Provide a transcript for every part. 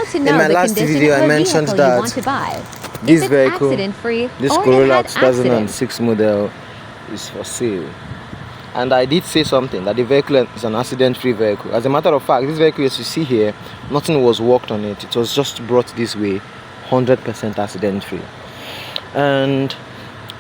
want to In know my the last condition video, of I a mentioned vehicle you that want to buy. this If it's vehicle, accident-free this or it Corolla had accidents. 2006 model, is for sale. And I did say something that the vehicle is an accident-free vehicle. As a matter of fact, this vehicle, as you see here, nothing was worked on it. It was just brought this way, 100% accident-free. And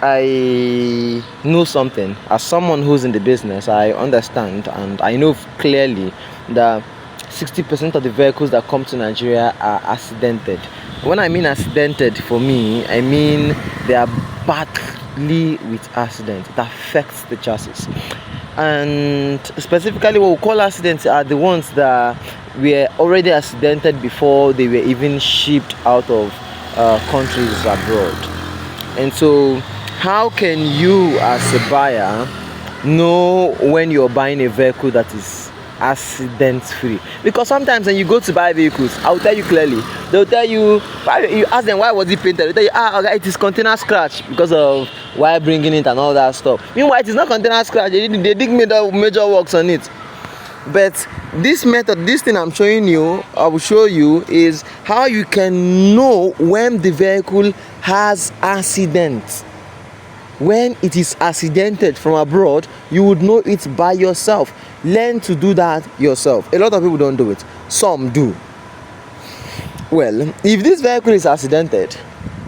I know something. As someone who's in the business, I understand and I know clearly that 60% of the vehicles that come to Nigeria are accidented. When I mean accidented, for me, I mean they are badly with accident. It affects the chassis. And specifically, what we call accidents are the ones that were already accidented before they were even shipped out of countries abroad. And so, how can you, as a buyer, know when you're buying a vehicle that is accident free? Because sometimes when you go to buy vehicles, I'll tell you clearly, they'll tell you, you ask them why was it painted, they'll tell you, okay, it is container scratch because of why bringing it and all that stuff. Meanwhile, it is not container scratch. They did major works on it. But this method, this thing I'm showing you, I will show you, is how you can know when the vehicle has accident. When it is accidented from abroad, you would know it by yourself. Learn to do that yourself. A lot of people don't do it. Some do. Well, if this vehicle is accidented,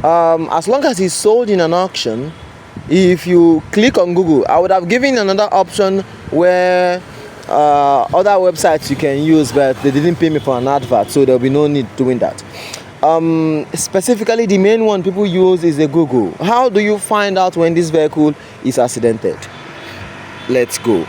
as long as it's sold in an auction, if you click on Google, I would have given another option where other websites you can use, but they didn't pay me for an advert, so there'll be no need doing that. Specifically, the main one people use is the Google. How do you find out when this vehicle is accidented? Let's go.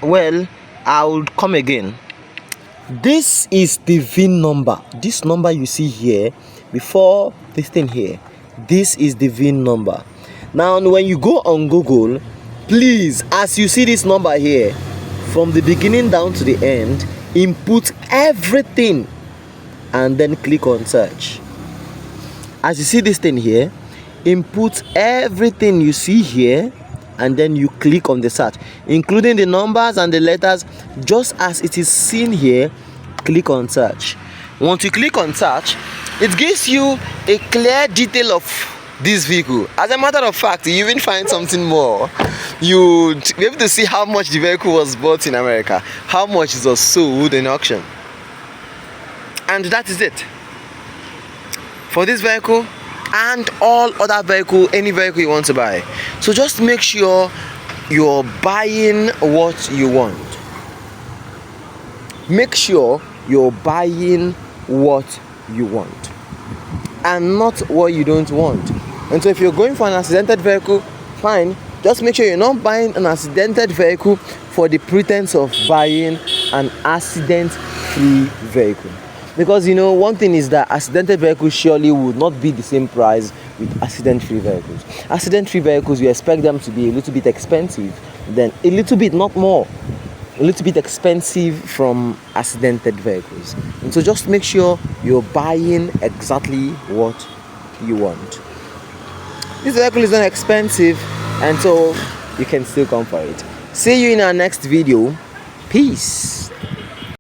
Well, I'll come again. This is the VIN number. This number you see here, before this thing here, this is the VIN number. Now, when you go on Google, please, as you see this number here, from the beginning down to the end, input everything and then click on search. As you see this thing here, input everything you see here and then you click on the search, including the numbers and the letters, just as it is seen here. Click on search. Once you click on search, it gives you a clear detail of this vehicle. As a matter of fact, you even find something more. You'd be able to see how much the vehicle was bought in America, how much it was sold in auction, and that is it for this vehicle and all other vehicle, any vehicle you want to buy. So just make sure you're buying what you want. Make sure you're buying what you want and not what you don't want. And so if you're going for an accidented vehicle, fine, just make sure you're not buying an accidented vehicle for the pretense of buying an accident-free vehicle. Because one thing is that accidented vehicles surely would not be the same price with accident-free vehicles. Accident-free vehicles, you expect them to be a little bit expensive, then a little bit, not more, a little bit expensive from accidented vehicles. And so just make sure you're buying exactly what you want. This vehicle is not expensive, and so you can still come for it. See you in our next video. Peace.